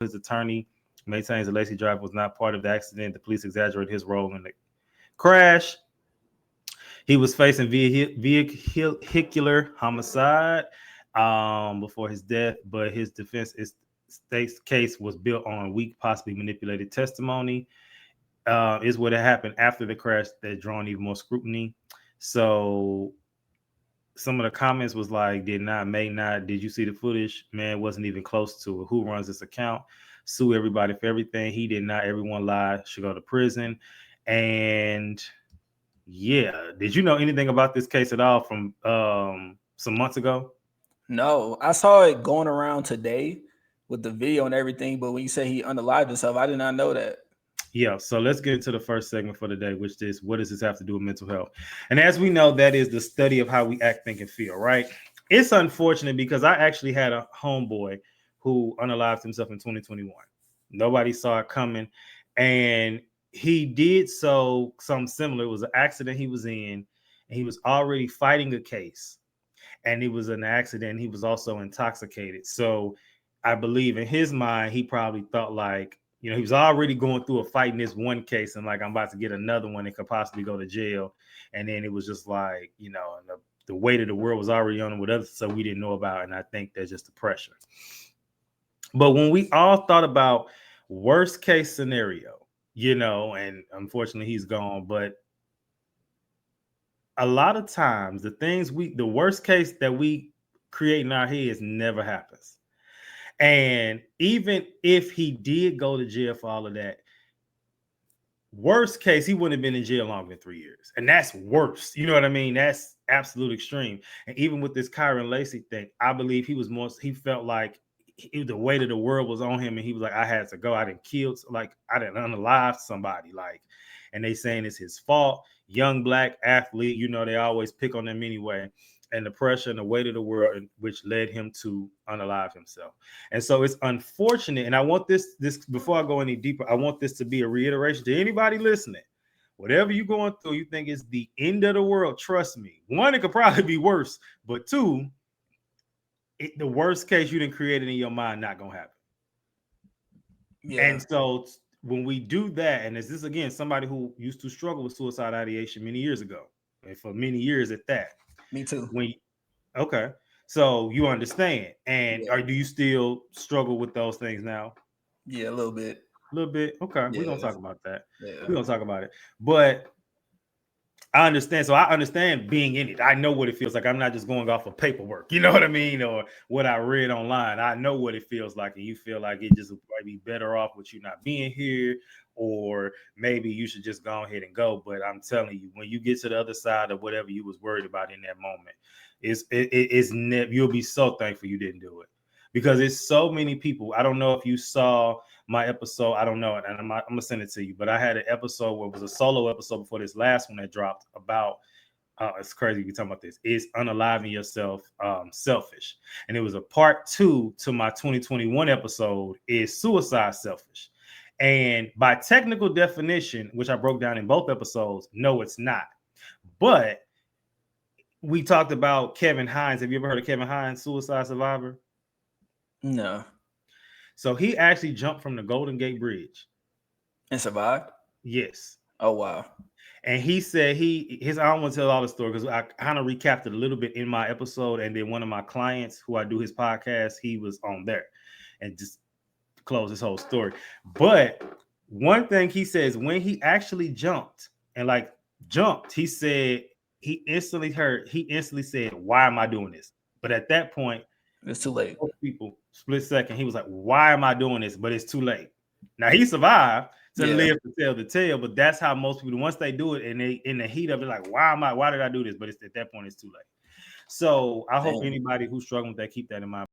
His attorney maintains that Lacy driver was not part of the accident. The police exaggerated his role in the crash. He was facing vehicular homicide before his death, but his defense state's case was built on weak, possibly manipulated testimony. Is what had happened after the crash that drawn even more scrutiny. So some of the comments was like, did not, may not, did you see the footage? Man, wasn't even close to it. Who runs this account? Sue everybody for everything. He did not. Everyone lied. Should go to prison. And yeah, did you know anything about this case at all from some months ago? No, I saw it going around today with the video and everything. But when you say he unalived himself, I did not know that. Yeah, so let's get into the first segment for the day, which is what does this have to do with mental health? And as we know, that is the study of how we act, think, and feel, right? It's unfortunate because I actually had a homeboy who unalived himself in 2021. Nobody saw it coming. And he did something similar. It was an accident he was in, and he was already fighting a case. And it was an accident. He was also intoxicated. So I believe in his mind, he probably thought like, he was already going through a fight in this one case, and like I'm about to get another one that could possibly go to jail. And then it was just like, and the weight of the world was already on him with others, so we didn't know about it. And I think that's just the pressure. But when we all thought about worst case scenario, and unfortunately he's gone, but a lot of times the worst case that we create in our heads never happens. And even if he did go to jail for all of that, worst case, he wouldn't have been in jail longer than 3 years. And that's worse. You know what I mean? That's absolute extreme. And even with this Kyren Lacey thing, I believe he felt like the weight of the world was on him. And he was like, I had to go. I didn't unalive somebody. And they saying it's his fault. Young black athlete, they always pick on them anyway. And the pressure and the weight of the world, which led him to unalive himself. And so it's unfortunate. And I want this before I go any deeper, I want this to be a reiteration to anybody listening. Whatever you're going through, you think is the end of the world, trust me. One, it could probably be worse. But two, the worst case you didn't create it in your mind, not going to happen. Yeah. And so when we do that, and this again, somebody who used to struggle with suicide ideation many years ago, and for many years at that. Me too. Okay. So you understand. And do you still struggle with those things now? Yeah, a little bit. A little bit. Okay. Yeah. We're going to talk about that. Yeah. We're going to talk about it. But I understand. So I understand being in it. I know what it feels like. I'm not just going off of paperwork. You know what I mean? Or what I read online. I know what it feels like. And you feel like it just would probably be better off with you not being here. Or maybe you should just go ahead and go. But I'm telling you, when you get to the other side of whatever you was worried about in that moment, you'll be so thankful you didn't do it. Because it's so many people. I don't know if you saw my episode. I don't know. And I'm going to send it to you. But I had an episode where it was a solo episode before this last one that dropped about, it's crazy we talking about this, is unaliving yourself selfish. And it was a part 2 to my 2021 episode, is suicide selfish. And by technical definition, which I broke down in both episodes, no, it's not. But we talked about Kevin Hines. Have you ever heard of Kevin Hines, suicide survivor? No. So he actually jumped from the Golden Gate Bridge. And survived? Yes. Oh, wow. And he said I don't want to tell all the story because I kind of recapped it a little bit in my episode. And then one of my clients who I do his podcast, he was on there and just close this whole story. But one thing he says, when he actually jumped, he said he instantly said, why am I doing this? But at that point, it's too late. People split second. He was like, why am I doing this? But it's too late. Now he survived to live to tell the tale, but that's how most people, once they do it and they in the heat of it, like, why did I do this? But at that point, it's too late. So I hope anybody who's struggling with that, keep that in mind.